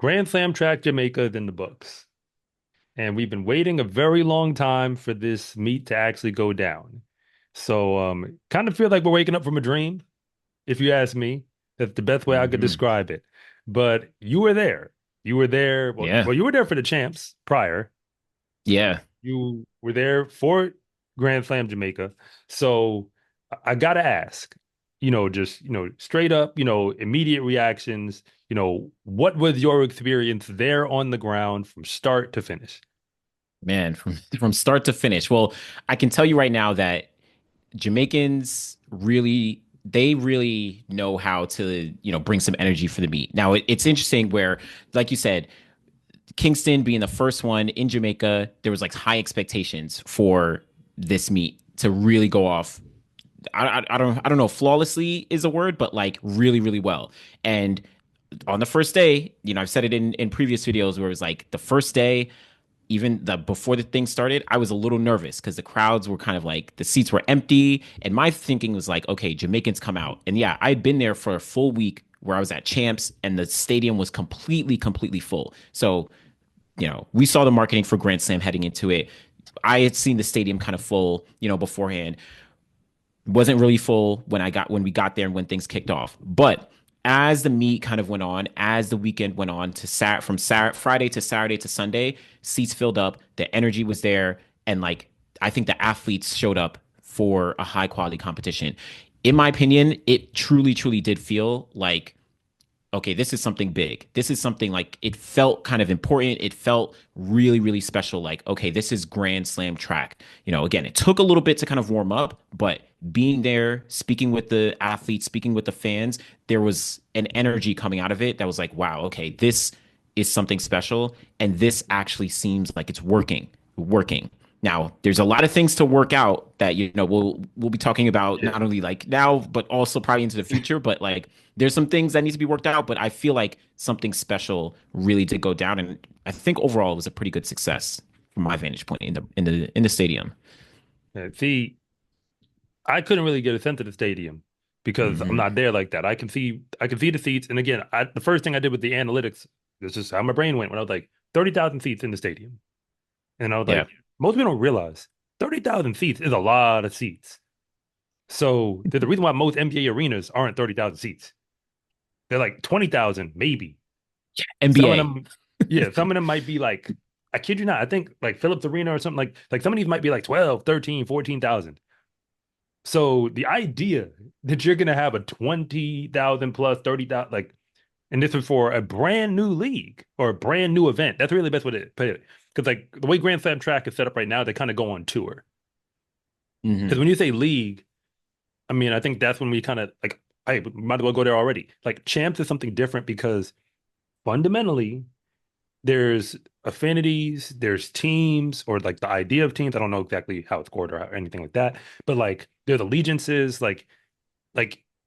Grand Slam Track Jamaica is in the books. And we've been waiting a very long time for this meet to actually go down. So kind of feel like we're waking up from a dream, if you ask me. That's the best way I could Hmm. describe it. But you were there. You were there. Well, Yeah. well, you were there for the champs prior. Yeah. You were there for Grand Slam Jamaica. So I gotta ask, just straight up, immediate reactions, what was your experience there on the ground from start to finish? Man, from start to finish. Well, I can tell you right now that Jamaicans really know how to, bring some energy for the meet. Now, it's interesting where, like you said, Kingston being the first one in Jamaica, there was like high expectations for this meet to really go off. I don't know if flawlessly is a word, but like really, really well. And on the first day, I've said it in previous videos where it was like the first day, even the before the thing started, I was a little nervous because the crowds were kind of like the seats were empty, and my thinking was like, okay, Jamaicans come out, and yeah, I'd been there for a full week where I was at Champs, and the stadium was completely full. So we saw the marketing for Grand Slam heading into it. I had seen the stadium kind of full, beforehand. Wasn't really full when we got there and when things kicked off. But as the meet kind of went on, as the weekend went on to Friday to Saturday to Sunday, seats filled up, the energy was there, and like I think the athletes showed up for a high quality competition. In my opinion, it truly did feel like okay, this is something big. This is something like it felt kind of important. It felt really special. Like, okay, this is Grand Slam track. Again, it took a little bit to kind of warm up, but being there, speaking with the athletes, speaking with the fans, there was an energy coming out of it that was like, wow, okay, this is something special. And this actually seems like it's working. Now, there's a lot of things to work out that we'll be talking about Yeah. not only like now, but also probably into the future. But like, there's some things that need to be worked out. But I feel like something special really did go down, and I think overall it was a pretty good success from my vantage point in the stadium. Yeah. See, I couldn't really get a sense of the stadium because I'm Hmm. not there like that. I can see the seats. And again, the first thing I did with the analytics, this is how my brain went when I was like 30,000 seats in the stadium. And I was Yeah, like, most people don't realize 30,000 seats is a lot of seats. So there's a reason why most NBA arenas aren't 30,000 seats. They're like 20,000, maybe. Some of NBA. them, yeah, some of them might be like, I kid you not, I think like Phillips Arena or something like some of these might be like 12, 13, 14,000. So the idea that you're gonna have a 20,000 plus 30,000, like, and this is for a brand new league or a brand new event. That's really the best way to put it. Because like the way Grand Slam track is set up right now, they kind of go on tour. Because Hmm. when you say league, I mean, I think that's when we kind of like, hey, we might as well go there already. Like champs is something different because fundamentally there's affinities, there's teams, or like the idea of teams. I don't know exactly how it's scored or anything like that, but like there's allegiances, like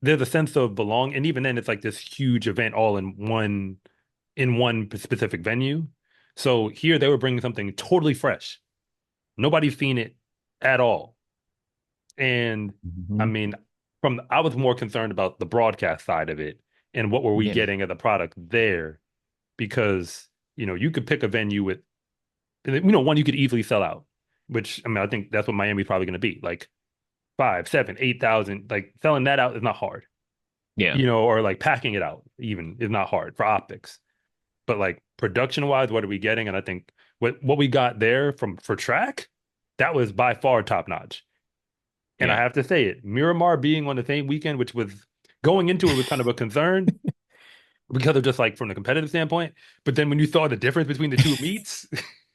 there's a sense of belong, and even then, it's like this huge event all in one specific venue. So here they were bringing something totally fresh. Nobody's seen it at all, and I Hmm. mean, I was more concerned about the broadcast side of it and what were we Yeah, getting as a product there because you could pick a venue with one you could easily sell out, which I mean I think that's what Miami's probably going to be like 5, 7, 8,000. Like selling that out is not hard, yeah, or like packing it out even is not hard for optics. But like production wise, what are we getting? And I think what we got there for track, that was by far top notch. And I yeah. have to say it, Miramar being on the same weekend, which was going into it was kind of a concern because of just like from the competitive standpoint. But then when you saw the difference between the two meets,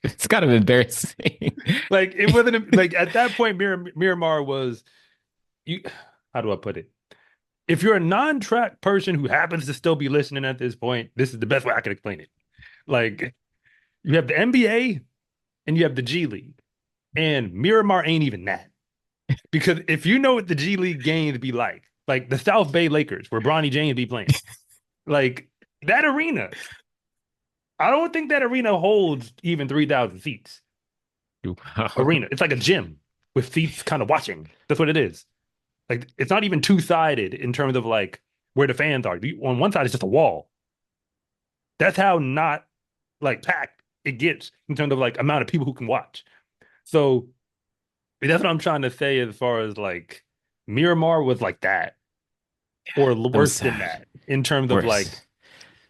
It's kind of embarrassing. like it wasn't like at that point, Miramar was you. How do I put it? If you're a non-track person who happens to still be listening at this point, this is the best way I can explain it. Like you have the NBA and you have the G League, and Miramar ain't even that. Because if you know what the G League games be like the South Bay Lakers, where Bronny James be playing, like that arena, I don't think that arena holds even 3,000 seats. Arena, it's like a gym with seats kind of watching. That's what it is. Like it's not even two sided in terms of like where the fans are. On one side, it's just a wall. That's how not like packed it gets in terms of like amount of people who can watch. So that's what I'm trying to say as far as like Miramar was like that or That was worse than sad. that in terms of Worse. like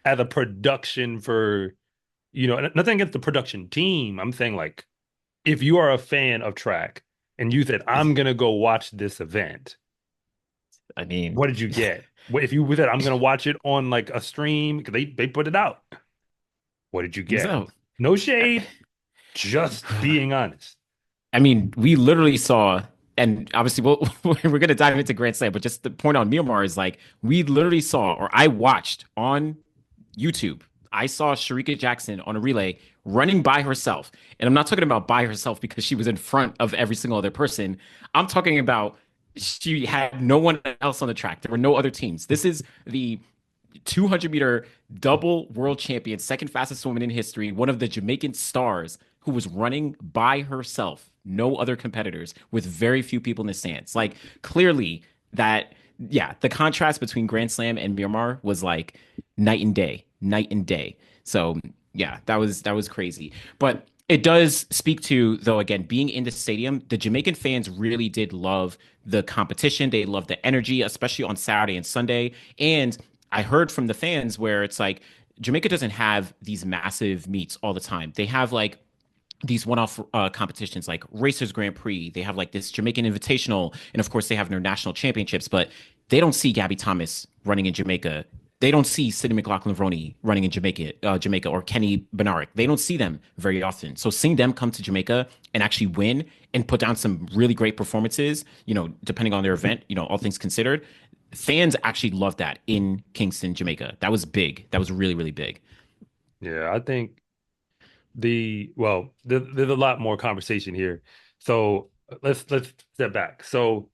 as a production for, nothing against the production team. I'm saying like if you are a fan of track and you said, I'm gonna go watch this event, I mean, what did you get? What if you said I'm gonna watch it on like a stream because they put it out? What did you get? so No shade, just being honest. I mean, we literally saw, and obviously we're going to dive into Grand Slam, but just the point on Myanmar is like, we literally saw, or I watched on YouTube, I saw Sharika Jackson on a relay running by herself. And I'm not talking about by herself because she was in front of every single other person. I'm talking about she had no one else on the track. There were no other teams. This is the 200-meter double world champion, second fastest woman in history, one of the Jamaican stars who was running by herself, no other competitors, with very few people in the stands. Like, clearly, that, yeah, the contrast between Grand Slam and Miramar was like night and day, night and day. So, yeah, that was crazy. But it does speak to, though, again, being in the stadium, the Jamaican fans really did love the competition. They loved the energy, especially on Saturday and Sunday. And I heard from the fans where it's like Jamaica doesn't have these massive meets all the time. They have like these one-off competitions like Racers Grand Prix. They have like this Jamaican Invitational, and of course they have their national championships. But they don't see Gabby Thomas running in Jamaica. They don't see Sidney McLaughlin-Roney running in Jamaica, or Kenny Benaric. They don't see them very often. So seeing them come to Jamaica and actually win and put down some really great performances, depending on their event, all things considered, fans actually loved that in Kingston, Jamaica. That was big. That was really, really big. Yeah, I think there's a lot more conversation here. So let's step back. So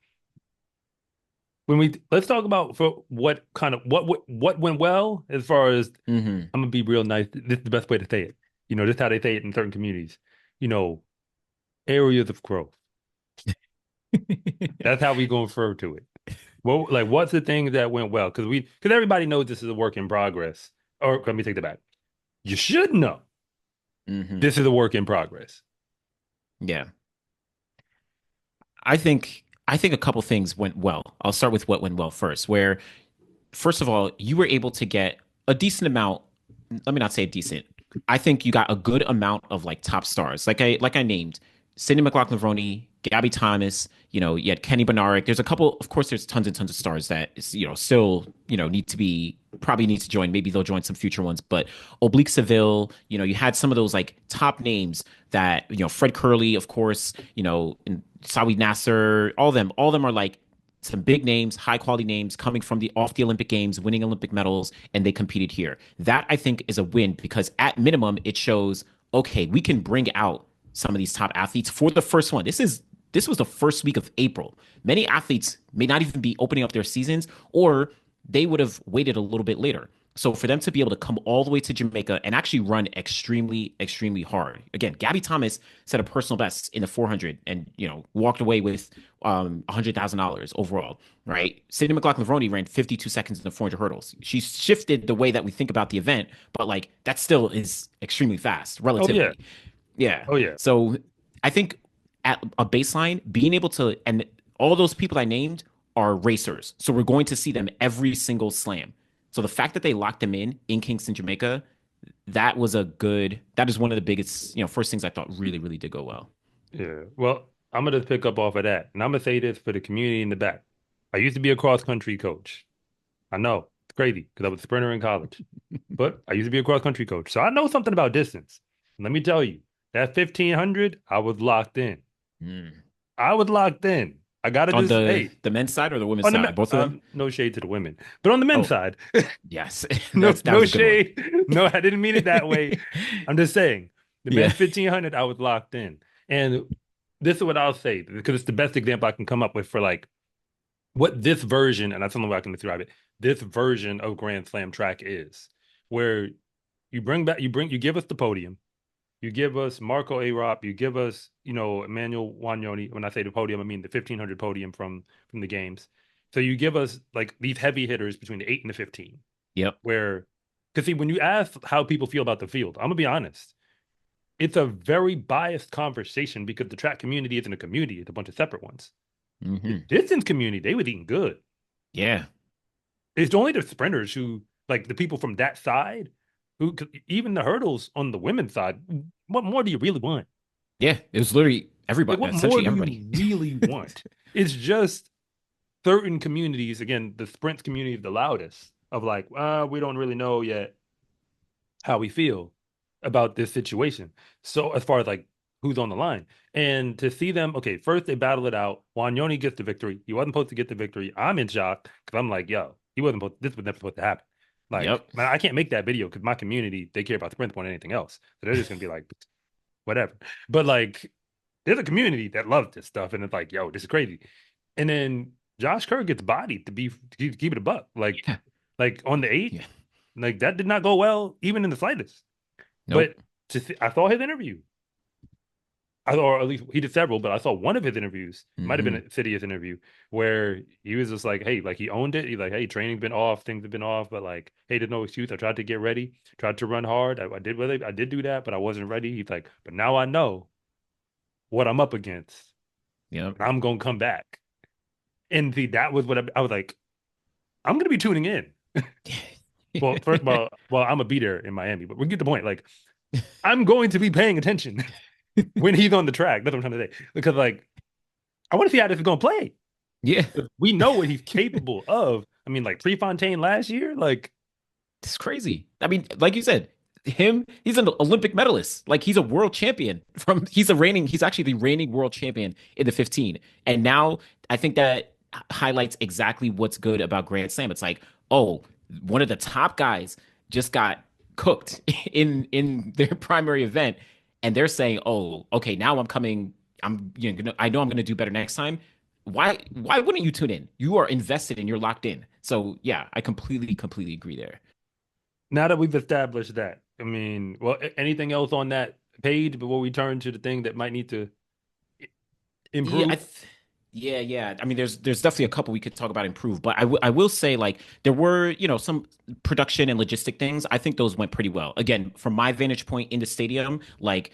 let's talk about for what went well as far as Hmm. I'm gonna be real nice. This is the best way to say it. This is how they say it in certain communities. You know, areas of growth. That's how we gonna refer to it. Well, like what's the thing that went well? Because everybody knows this is a work in progress. Or let me take that back. You should know Hmm. this is a work in progress. Yeah. I think a couple things went well. I'll start with what went well first, where first of all, you were able to get a decent amount. Let me not say decent. I think you got a good amount of like top stars, like I named Sidney McLaughlin-Roney, Gabby Thomas. You had Kenny Benaric. There's a couple. Of course, there's tons and tons of stars that still probably need to join. Maybe they'll join some future ones. But Oblique Seville. You had some of those like top names that Fred Curley, of course. And Sawi Nasser. All of them are like some big names, high quality names coming from the off the Olympic Games, winning Olympic medals, and they competed here. That I think is a win because at minimum it shows okay, we can bring out some of these top athletes for the first one. This was the first week of April. Many athletes may not even be opening up their seasons, or they would have waited a little bit later. So for them to be able to come all the way to Jamaica and actually run extremely, extremely hard. Again, Gabby Thomas set a personal best in the 400 and walked away with $100,000 overall. Right? Sidney McLaughlin-Roney ran 52 seconds in the 400 hurdles. She shifted the way that we think about the event, but like that still is extremely fast, Oh yeah. relatively. Yeah. Oh yeah. So I think at a baseline, being able to, and all those people I named are racers. So we're going to see them every single slam. So the fact that they locked them in Kingston, Jamaica, that is one of the biggest, first things I thought really, really did go well. Yeah. Well, I'm gonna pick up off of that. And I'm gonna say this for the community in the back. I used to be a cross country coach. I know it's crazy because I was a sprinter in college, but I used to be a cross country coach. So I know something about distance. Let me tell you, that 1500, I was locked in. Mm. I was locked in. I gotta On just the hey, the men's side or the women's on the side? Both of them? no shade to the women, but on the men's Oh, side, yes. no That was no a good one. shade. No, I didn't mean it that way. I'm just saying the Yeah. men's 1500, I was locked in, and this is what I'll say because it's the best example I can come up with for like what this version, and that's the only way I can describe it. This version of Grand Slam track is where you give us the podium. You give us Marco Arop. You give us, Emmanuel Wanyoni. When I say the podium, I mean the 1500 podium from the games. So you give us like these heavy hitters between the 8 and the 15, Yep. where Because see, when you ask how people feel about the field, I'm gonna be honest. It's a very biased conversation because the track community isn't a community; it's a bunch of separate ones. The Hmm. distance community, they was eating good. Yeah. It's only the sprinters who, like the people from that side, who even the hurdles on the women's side. What more do you really want? Yeah. It was literally Like, everybody, what more essentially do you everybody. really want? It's just certain communities. Again, the sprints community is the loudest of like, we don't really know yet how we feel about this situation. So as far as like who's on the line, and to see them, okay, first they battle it out. Wanyoni gets the victory. He wasn't supposed to get the victory. I'm in shock because I'm like, yo, he wasn't supposed. This was never supposed to happen. Like, Yep. man, I can't make that video because my community they care about sprints more than anything else. So they're just gonna be like, whatever. But like, there's a community that loves this stuff, and it's like, yo, this is crazy. And then Josh Kerr gets bodied to keep it a buck. Yeah. Like on the eight, Yeah. like that did not go well, even in the slightest. But Nope. I saw his interview. Or at least he did several, but I saw one of his interviews. It might have been Hmm. a Sidious interview where he was just like, "Hey, like he owned it. He's like, hey, training's been off, things have been off, but like, hey, there's no excuse. I tried to get ready, tried to run hard. I did really, I did do that, but I wasn't ready. He's like, but now I know what I'm up against, Yep. and I'm gonna come back. And see, that was what I was like. I'm gonna be tuning in. Well, first of all, well, I'm gonna be there in Miami, but we get the point. Like, I'm going to be paying attention when he's on the track. That's what I'm trying to say. Because like I want to see how this is gonna play. Yeah. We know what he's capable of. I mean, like Prefontaine last year, like It's crazy. I mean, like you said, he's an Olympic medalist. Like he's a world champion he's actually the reigning world champion in the 15. And now I think that highlights exactly what's good about Grand Slam. It's like, oh, one of the top guys just got cooked in their primary event, and they're saying, oh, okay, now I'm coming. I know I'm gonna do better next time. Why wouldn't you tune in? You are invested and you're locked in. So yeah, I completely agree there. now that we've established that, I mean, well, anything else on that page before we turn to the thing that might need to Yeah, improve? yeah. I mean, there's definitely a couple we could talk about improve, but I will say like there were some production and logistic things. I think those went pretty well. Again, from my vantage point in the stadium, like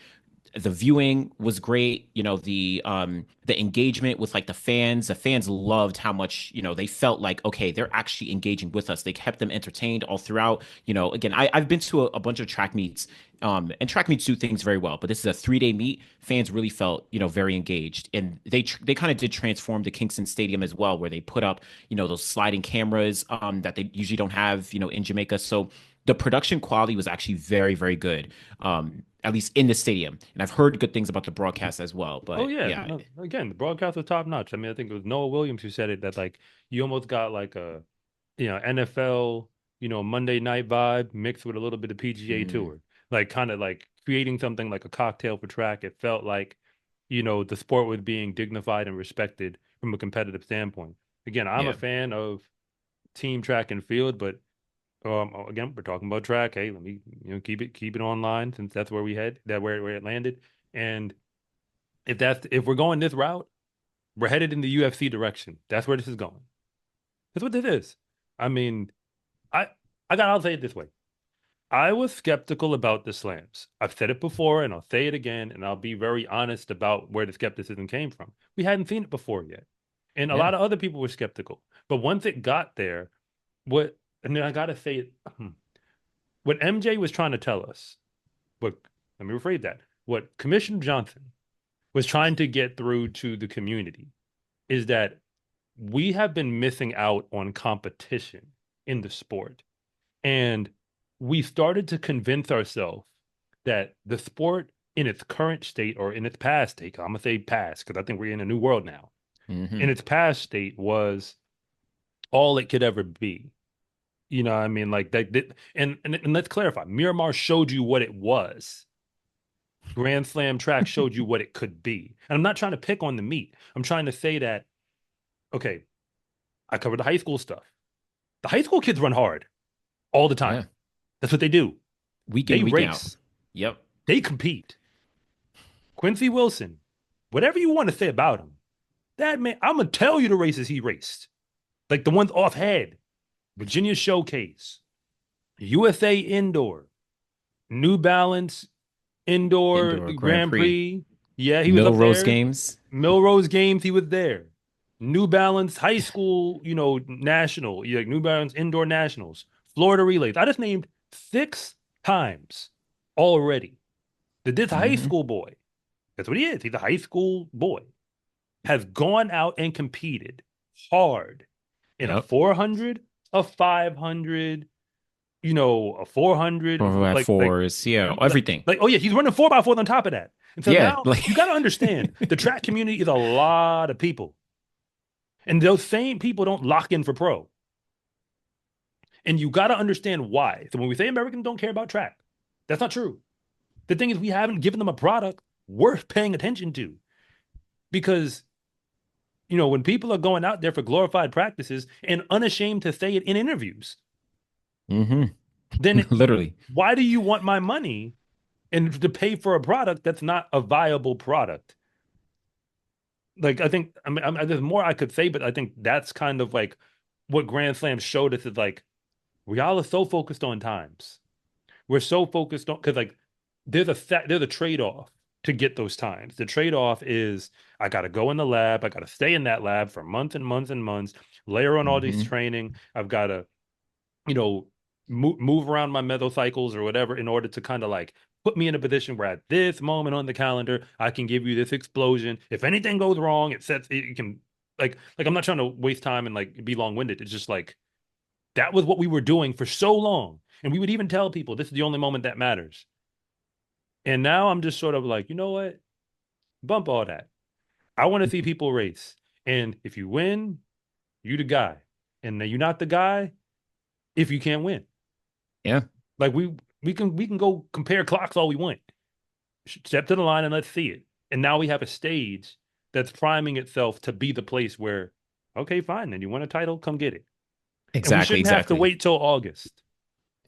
the viewing was great. The engagement with like the fans loved how much they felt like okay, they're actually engaging with us. They kept them entertained all throughout. Again, I've been to a bunch of track meets, and track meets do things very well, but this is a 3 day meet. Fans really felt very engaged, and they kind of did transform the Kingston Stadium as well, where they put up those sliding cameras that they usually don't have in Jamaica. So the production quality was actually very good, at least in the stadium. And I've heard good things about the broadcast as well. Oh But yeah, yeah, no, again, the broadcast was top notch. I mean, I think it was Noah Williams who said it that like you almost got like a NFL Monday night vibe mixed with a little bit of PGA mm, Tour, like kind of like creating something like a cocktail for track. It felt like the sport was being dignified and respected from a competitive standpoint. Again, I'm a yeah, fan of team track and field, but again, we're talking about track. Hey, let me keep it online since that's where we head, that where it landed. And if we're going this route, we're headed in the UFC direction. That's where this is going. That's what this is. I mean, I I'll say it this way. I was skeptical about the slams. I've said it before and I'll say it again, and I'll be very honest about where the skepticism came from. We hadn't seen it before yet. And a yeah, lot of other people were skeptical. But once it got there, and then I gotta say it, what MJ was trying to tell us, what let me rephrase that. What Commissioner Johnson was trying to get through to the community is that we have been missing out on competition in the sport. And we started to convince ourselves that the sport in its current state or in its past state, I'm going to say past because I think we're in a new world now. In hmm its past state was all it could ever be. You know what I mean? Like that, and let's clarify. Miramar showed you what it was. Grand Slam track showed you what it could be. And I'm not trying to pick on the meat. I'm trying to say that, okay, I covered the high school stuff. The high school kids run hard all the time. yeah. That's what they do. Week They in, week out. race, Yep. they compete. Quincy Wilson, whatever you want to say about him, that man, I'm gonna tell you the races he raced, like the ones off head, Virginia Showcase. USA Indoor, New Balance Indoor Indoor Grand Grand Prix, Prix. Yeah, he was up Milrose there. Games. Milrose Games, he was there. New Balance High School, national, like New Balance Indoor Nationals, Florida Relays. I just named 6 times already. This high Hmm. school boy, that's what he is. He's a high school boy, has gone out and competed hard in a Yep. 400, a 500, a 400, Four by fours. Yeah. Everything. oh yeah, he's running 4x4 on top of that. And so Yeah. now Like. you got to understand the track community is a lot of people. And those same people don't lock in for pro. And you got to understand why. So when we say Americans don't care about track, that's not true. The thing is, we haven't given them a product worth paying attention to because, when people are going out there for glorified practices and unashamed to say it in interviews, Hmm. then Literally. why do you want my money and to pay for a product that's not a viable product? Like, I think, there's more I could say, but I think that's kind of like what Grand Slam showed us is like, we all are so focused on times. We're so focused on, because like there's a trade-off to get those times. The trade-off is I got to go in the lab, I got to stay in that lab for months and months and months, layer on all these Hmm. training. I've got to, you know, move around my mesocycles or whatever in order to kind of like put me in a position where at this moment on the calendar, I can give you this explosion. If anything goes wrong, it can like I'm not trying to waste time and like be long-winded. It's just like that was what we were doing for so long. And we would even tell people this is the only moment that matters. And now I'm just sort of like, you know what? Bump all that. I want to see people race. And if you win, you the guy. And you're not the guy if you can't win. Yeah. Like we can go compare clocks all we want. Step to the line and let's see it. And now we have a stage that's priming itself to be the place where, okay, fine, then you want a title, come get it. And we Exactly. shouldn't have to Exactly. wait till August.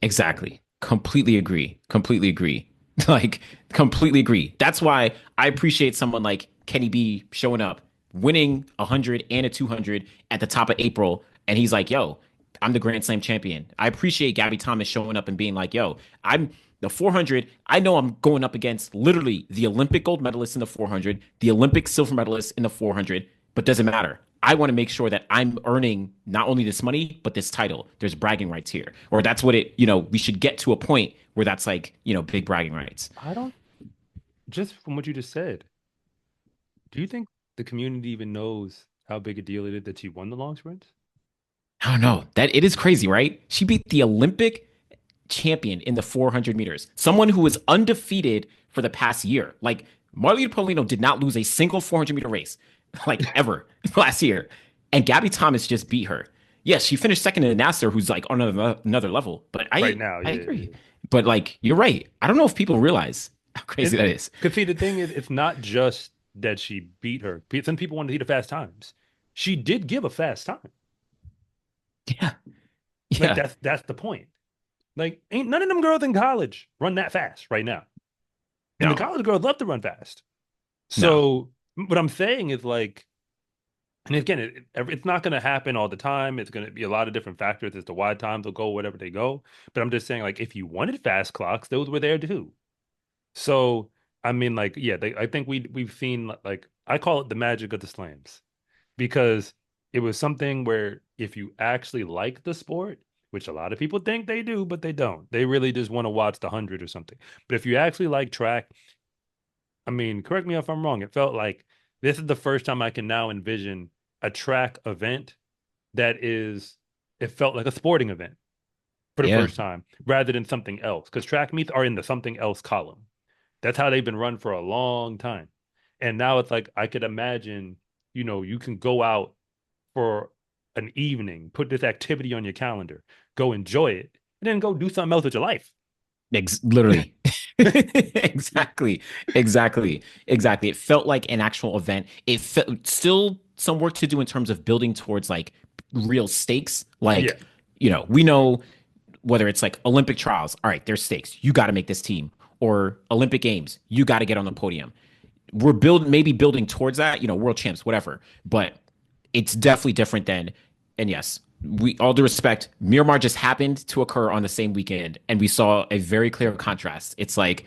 Exactly. Completely agree. Completely agree. Like, completely agree. That's why I appreciate someone like Kenny B showing up, winning 100 and a 200 at the top of April. And he's like, yo, I'm the Grand Slam champion. I appreciate Gabby Thomas showing up and being like, yo, I'm the 400. I know I'm going up against literally the Olympic gold medalist in the 400, the Olympic silver medalist in the 400, but doesn't matter. I want to make sure that I'm earning not only this money, but this title. There's bragging rights here. Or that's what we should get to a point where that's like, big bragging rights. I don't just from what you just said, do you think the community even knows how big a deal it is that she won the long sprint? I don't know. That it is crazy, right? She beat the Olympic champion in the 400 meters, someone who was undefeated for the past year. Like, Marlene Polino did not lose a single 400-meter race, like ever last year. And Gabby Thomas just beat her. Yes, she finished second in Nasser, who's like on another level. But Right I now, I yeah, agree. yeah. But like, you're right. I don't know if people realize how crazy And that is. because see, the thing is, it's not just that she beat her. Some people want to see the fast times. She did give a fast time. Yeah. Like Yeah. that's the point. Like, ain't none of them girls in college run that fast right now. And the No. college girls love to run fast. No. So what I'm saying is like, and again, it's not going to happen all the time. It's going to be a lot of different factors as to why times will go whatever they go. But I'm just saying, like, if you wanted fast clocks, those were there too. So I mean, like, yeah, I think we've seen like I call it the magic of the slams because it was something where if you actually like the sport, which a lot of people think they do, but they don't. They really just want to watch the 100 or something. But if you actually like track, I mean, correct me if I'm wrong. It felt like this is the first time I can now envision a track event it felt like a sporting event for the Yeah. first time rather than something else. Because track meets are in the something else column. That's how they've been run for a long time. And now it's like I could imagine, you can go out for an evening, put this activity on your calendar, go enjoy it, and then go do something else with your life. Literally. Exactly. Exactly. Exactly. It felt like an actual event. It felt still some work to do in terms of building towards like real stakes. Yeah. Like, we know whether it's like Olympic trials, all right, there's stakes. You got to make this team. Or Olympic Games, you got to get on the podium. We're maybe building towards that, world champs, whatever. But it's definitely different than, and yes, we all due respect, Miramar just happened to occur on the same weekend, and we saw a very clear contrast. It's like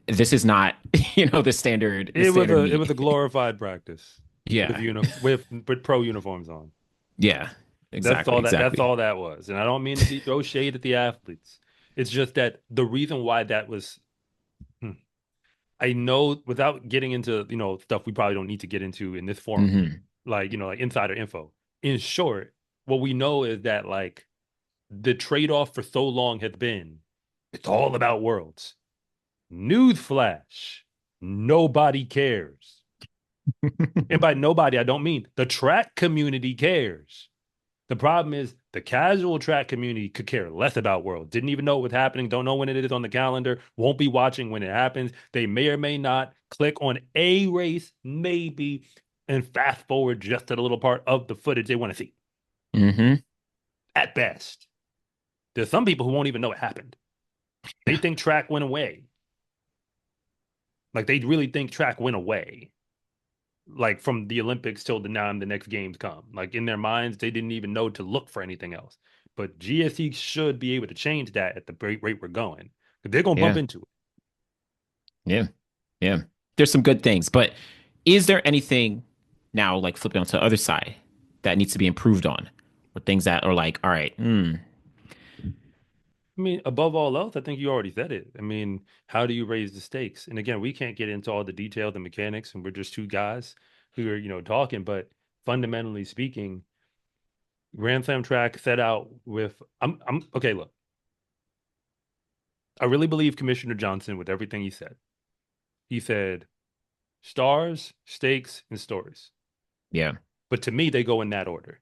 this is not, the standard It was meet. a glorified practice Yeah, with pro uniforms on. yeah, exactly, That's exactly. all that was. And I don't mean to throw shade at the athletes. It's just that the reason why that was hmm, I know without getting into, stuff we probably don't need to get into in this forum, Hmm. like, like insider info. In short, what we know is that like the trade-off for so long has been it's all about worlds. Newsflash. Nobody cares. And by nobody, I don't mean the track community cares. The problem is the casual track community could care less about World. Didn't even know what was happening. Don't know when it is on the calendar. Won't be watching when it happens. They may or may not click on a race, maybe, and fast forward just to the little part of the footage they want to see. Hmm. At best, there's some people who won't even know it happened. They think track went away. Like they really think track went away. Like from the Olympics till the time the next games come. Like in their minds, they didn't even know to look for anything else. But GST should be able to change that at the rate we're going. They're gonna bump Yeah, into it. yeah, yeah. There's some good things, but is there anything now, like flipping onto the other side, that needs to be improved on, or things that are like, all right, I mean, above all else, I think you already said it. I mean, how do you raise the stakes? And again, we can't get into all the details and mechanics, and we're just two guys who are, talking. But fundamentally speaking, Grand Slam track set out with I'm okay, look. I really believe Commissioner Johnson with everything he said. He said stars, stakes, and stories. yeah, But to me, they go in that order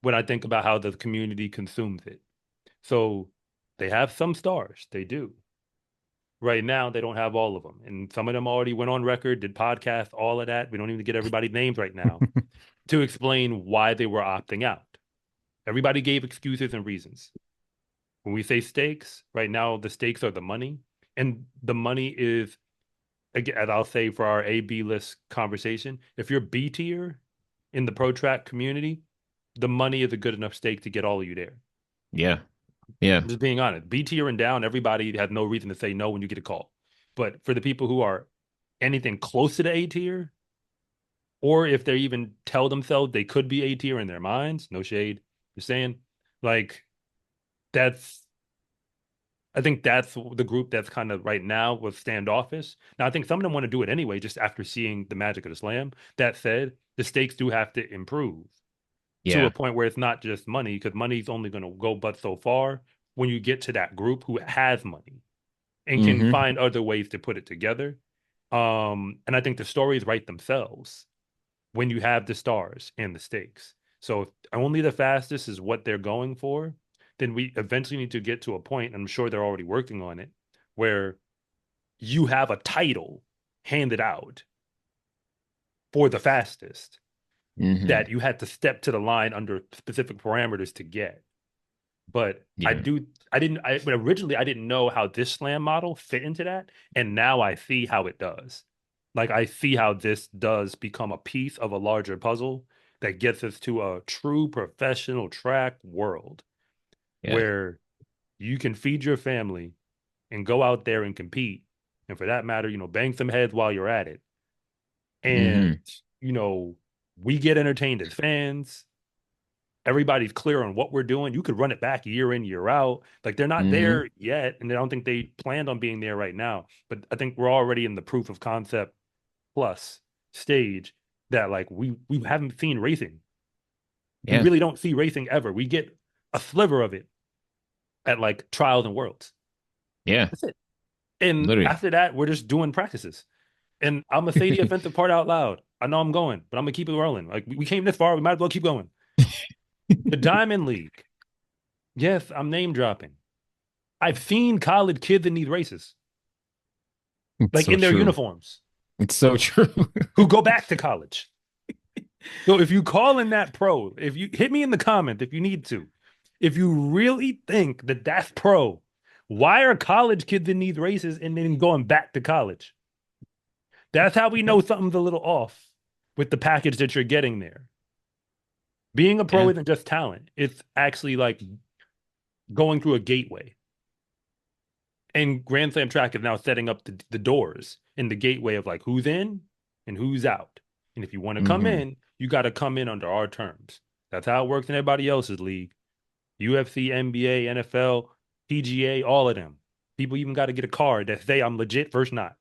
when I think about how the community consumes it. So they have some stars, they do. Right now, they don't have all of them. And some of them already went on record, did podcasts, all of that. We don't even get everybody's names right now to explain why they were opting out. Everybody gave excuses and reasons. When we say stakes, right now, the stakes are the money. And the money is, again, as I'll say for our A B list conversation, if you're B tier in the pro track community, the money is a good enough stake to get all of you there. yeah, yeah, I'm just being honest. B tier and down, everybody has no reason to say no when you get a call. But for the people who are anything close to the A tier, or if they even tell themselves they could be A tier in their minds, no shade, you're saying, like, that's I think that's the group that's kind of right now with standoffish. Now, I think some of them want to do it anyway, just after seeing the magic of the slam. That said, the stakes do have to improve to a yeah. point where it's not just money, because money's only going to go but so far when you get to that group who has money and can Hmm. find other ways to put it together. And I think the stories write themselves when you have the stars and the stakes. So if only the fastest is what they're going for, then we eventually need to get to a point, and I'm sure they're already working on it, where you have a title handed out for the fastest Hmm. that you had to step to the line under specific parameters to get. But Yeah, but originally I didn't know how this slam model fit into that. And now I see how it does. Like I see how this does become a piece of a larger puzzle that gets us to a true professional track world yeah. where you can feed your family and go out there and compete. And for that matter, bang some heads while you're at it. And, Hmm. you know, we get entertained as fans. Everybody's clear on what we're doing. You could run it back year in, year out. Like they're not Hmm. there yet, and I don't think they planned on being there right now. But I think we're already in the proof of concept plus stage that like we haven't seen racing. We Yeah, really don't see racing ever. We get a sliver of it at like trials and worlds. yeah. That's it. And Literally. after that, we're just doing practices. And I'm gonna say the offensive part out loud. I know I'm going, but I'm gonna keep it rolling. Like we came this far, we might as well keep going. The Diamond League. Yes, I'm name dropping. I've seen college kids in these races, It's like so in their true. uniforms, It's so true. who go back to college. So if you call in that pro, if you hit me in the comment if you need to, if you really think that that's pro, why are college kids in these races and then going back to college? That's how we know something's a little off with the package that you're getting there. Being a pro Yeah. isn't just talent. It's actually like going through a gateway. And Grand Slam Track is now setting up the doors in the gateway of like who's in and who's out. And if you want to come Hmm. in, you got to come in under our terms. That's how it works in everybody else's league. UFC, NBA, NFL, PGA, all of them. People even got to get a card that say I'm legit versus not.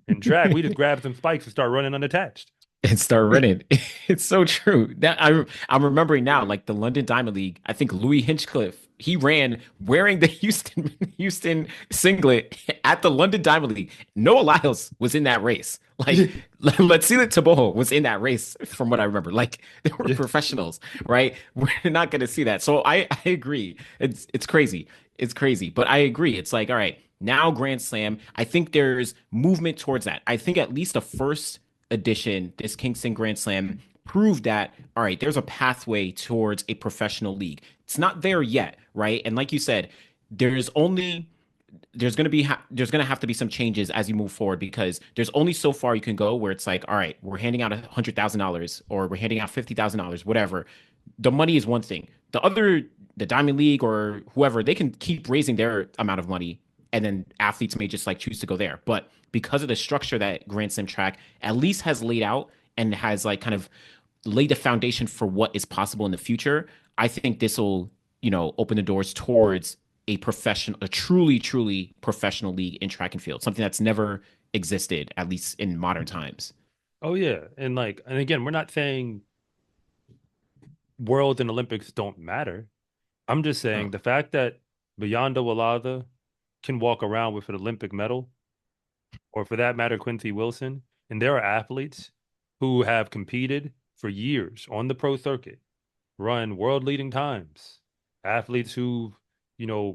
In track, we just grab some spikes and start running unattached. And start running. It's so true. That I'm remembering now, like the London Diamond League. I think Louis Hinchcliffe, he ran wearing the Houston singlet at the London Diamond League. Noah Lyles was in that race. Like Letsila Taboho was in that race, from what I remember. Like they were Yeah. professionals, right? We're not going to see that. So I agree. It's crazy. It's crazy, but I agree. It's like, all right, now Grand Slam. I think there's movement towards that. I think at least the first edition, this Kingston Grand Slam, proved that, all right, there's a pathway towards a professional league. It's not there yet, right? And like you said, there's only there's going to have to be some changes as you move forward, because there's only so far you can go where it's like, all right, we're handing out $100,000 or we're handing out $50,000, whatever. The money is one thing. The Diamond League or whoever, they can keep raising their amount of money, and then athletes may just like choose to go there. But because of the structure that Grand Slam Track at least has laid out and has like kind of laid the foundation for what is possible in the future, I think this will, open the doors towards a truly professional league in track and field, something that's never existed, at least in modern times. Oh yeah. And again, we're not saying worlds and Olympics don't matter. I'm just saying Oh. the fact that Beyonda Walada can walk around with an Olympic medal, or for that matter, Quincy Wilson, and there are athletes who have competed for years on the pro circuit, run world leading times, athletes who,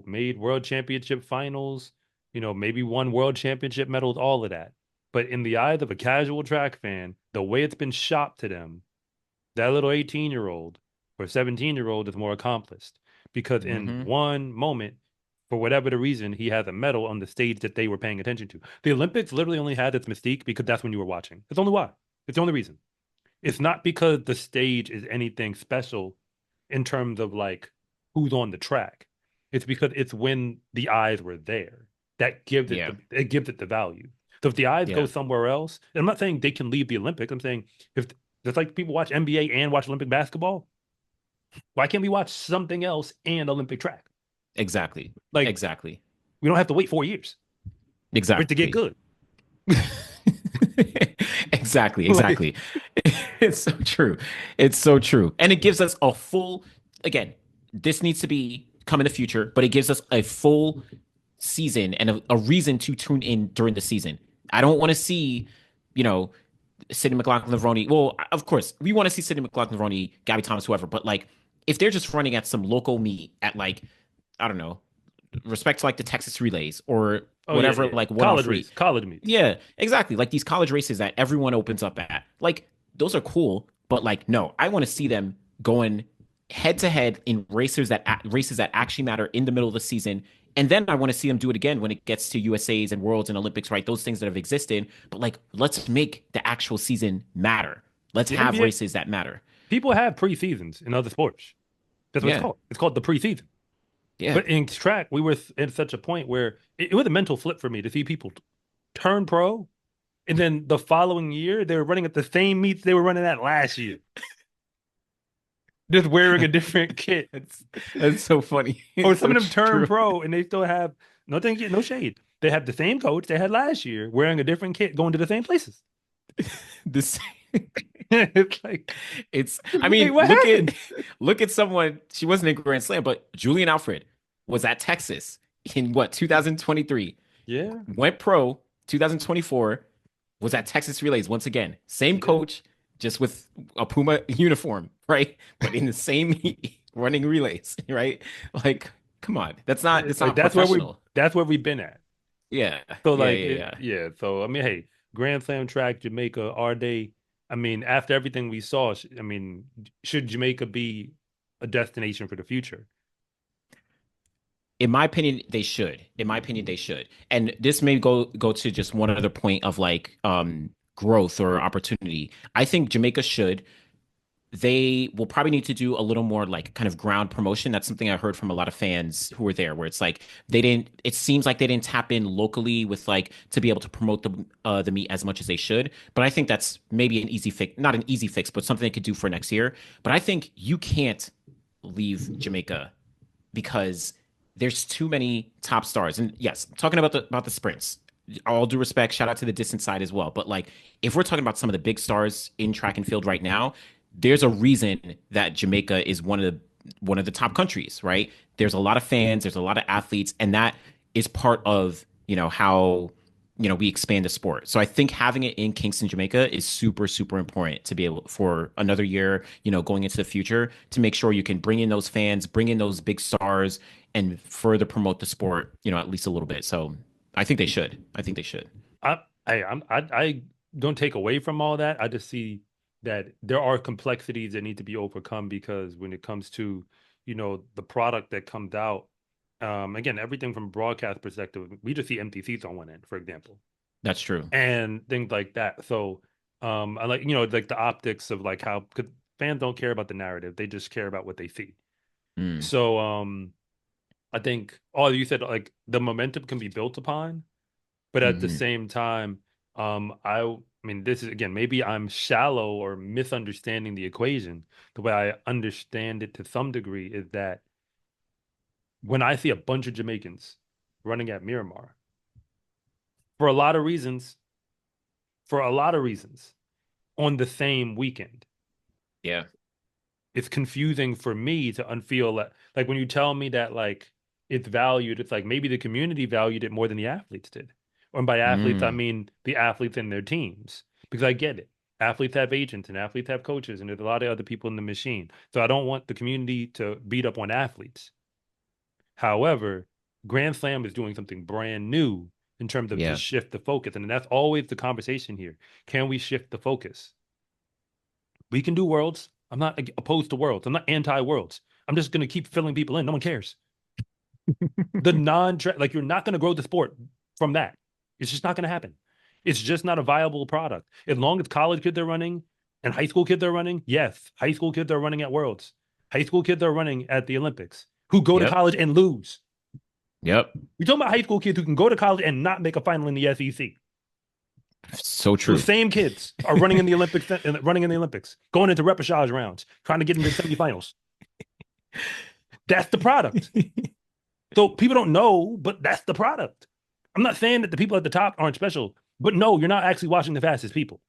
made world championship finals, maybe won world championship medals, all of that. But in the eyes of a casual track fan, the way it's been shopped to them, that little 18-year-old or 17-year-old is more accomplished because in Hmm. one moment, for whatever the reason, he has a medal on the stage that they were paying attention to. The Olympics literally only had its mystique because that's when you were watching. It's only why. It's the only reason. It's not because the stage is anything special in terms of like who's on the track. It's because it's when the eyes were there that gives Yeah. it gives it the value. So if the eyes go Yeah. somewhere else, and I'm not saying they can leave the Olympics. I'm saying if just like people watch NBA and watch Olympic basketball, why can't we watch something else and Olympic track? Exactly. Like Exactly. we don't have to wait 4 years for it to get Exactly. good. Exactly, Like exactly. It's so true. It's so true. And it gives us a full, again, this needs to be come in the future, but it gives us a full season and a reason to tune in during the season. I don't want to see, you know, Sidney McLaughlin-Roney. Well, of course, we want to see Sidney McLaughlin-Roney, Gabby Thomas, whoever, but like if they're just running at some local meet at like, I don't know, respect to like the Texas relays or oh yeah, whatever, yeah. like one College off race, meet. college meets. Yeah, exactly. Like these college races that everyone opens up at. Like those are cool, but like no, I want to see them going head to head in races that actually matter in the middle of the season. And then I want to see them do it again when it gets to USA's and Worlds and Olympics, right? Those things that have existed. But like, let's make the actual season matter. Let's The have NBA races that matter. people have preseasons in other sports. That's what it's Yeah. called. It's called the preseason. Yeah. But in track, we were in such a point where it was a mental flip for me to see people turn pro, and then the following year they were running at the same meets they were running at last year, just wearing a different kit. That's that's so funny. Or It's some so of them turn true. pro and they still have no shade. They have the same coach they had last year, wearing a different kit, going to the same places. This It's like, I wait, mean, what happened? look at someone, she wasn't in Grand Slam, but Julian Alfred was at Texas in what, 2023, Yeah, went pro 2024, was at Texas Relays once again. Same yeah. coach, just with a Puma uniform, right? But in the same running relays, right? Like, come on. That's It's like not professional. that's where we've been at. Yeah. So Yeah, like yeah, yeah. yeah. So I mean, hey, Grand Slam Track Jamaica, are they? I mean, after everything we saw, I mean, should Jamaica be a destination for the future? In my opinion, they should. In my opinion, they should. And this may go to just one other point of like growth or opportunity. I think Jamaica should. they will probably need to do a little more like kind of ground promotion. That's something I heard from a lot of fans who were there, where it's like they didn't. It seems like they didn't tap in locally with like to be able to promote the meet as much as they should. But I think that's maybe an easy fix, not an easy fix, but something they could do for next year. But I think you can't leave Jamaica because there's too many top stars. And yes, talking about the sprints. All due respect, shout out to the distance side as well. But like, if we're talking about some of the big stars in track and field right now, there's a reason that Jamaica is one of the top countries, right? There's a lot of fans, there's a lot of athletes, and that is part of how we expand the sport. So I think having it in Kingston, Jamaica is super, super important to be able for another year, going into the future to make sure you can bring in those fans, bring in those big stars, and further promote the sport, at least a little bit. So I think they should. I think they should. I don't take away from all that. I just see that there are complexities that need to be overcome because when it comes to, the product that comes out, again, everything from broadcast perspective, we just see empty seats on one end, for example, That's true. and things like that. So, I like, like the optics of like how 'cause fans don't care about the narrative; they just care about what they see. Mm, So, I think, oh, you said like the momentum can be built upon, but at the hmm same time, I mean, this is again, maybe I'm shallow or misunderstanding the equation. The way I understand it to some degree is that when I see a bunch of Jamaicans running at Miramar, for a lot of reasons, for a lot of reasons, on the same weekend, Yeah. it's confusing for me to unfeel that. Like when you tell me that like it's valued, it's like maybe the community valued it more than the athletes did. And by athletes, I Mm, mean the athletes and their teams, because I get it. Athletes have agents and athletes have coaches, and there's a lot of other people in the machine. So I don't want the community to beat up on athletes. However, Grand Slam is doing something brand new in terms of to yeah. shift the focus. And that's always the conversation here. Can we shift the focus? We can do worlds. I'm not opposed to worlds. I'm not anti-worlds. I'm just going to keep filling people in. No one cares. The non-track, like you're not going to grow the sport from that. It's just not going to happen. It's just not a viable product. As long as college kids are running and high school kids are running, yes, high school kids are running at worlds. High school kids are running at the Olympics who go to Yep. college and lose. Yep. We're talking about high school kids who can go to college and not make a final in the SEC. So Those true. same kids are running in the Olympics, going into repechage rounds, trying to get into semifinals. That's the product. So people don't know, but that's the product. I'm not saying that the people at the top aren't special, but no, you're not actually watching the fastest people.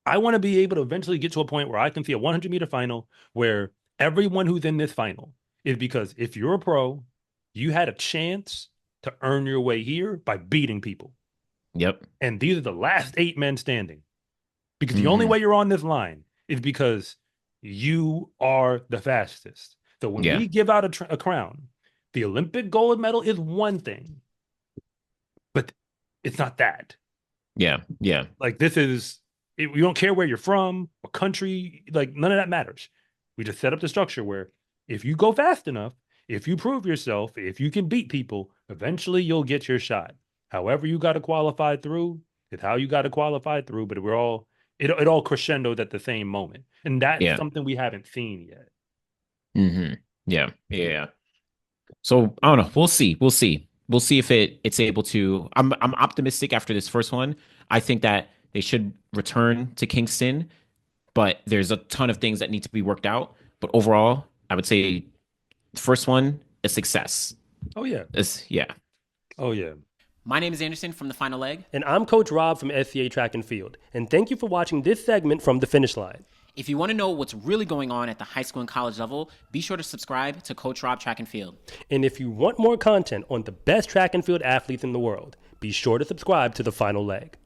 I want to be able to eventually get to a point where I can see a 100-meter final where everyone who's in this final is because if you're a pro, you had a chance to earn your way here by beating people. Yep. And these are the last 8 men standing. Because the only hmm way you're on this line is because you are the fastest. So when Yeah. we give out a crown, the Olympic gold medal is one thing, but it's not that. Yeah. Yeah. Like this is, we don't care where you're from, what country, like none of that matters. We just set up the structure where if you go fast enough, if you prove yourself, if you can beat people, eventually you'll get your shot. However, you got to qualify through, it's how you got to qualify through, but it all crescendoed at the same moment. And that's Yeah. something we haven't seen yet. hmm Yeah. Yeah. So I don't know. We'll see. We'll see. We'll see if it's able to. I'm optimistic after this first one. I think that they should return to Kingston, but there's a ton of things that need to be worked out. But overall, I would say first one a success. Oh, yeah. Yeah. Oh, yeah. My name is Anderson from the Final Leg. And I'm Coach Rob from SCA Track and Field. And thank you for watching this segment from the finish line. If you want to know what's really going on at the high school and college level, be sure to subscribe to Coach Rob Track and Field. And if you want more content on the best track and field athletes in the world, be sure to subscribe to The Final Leg.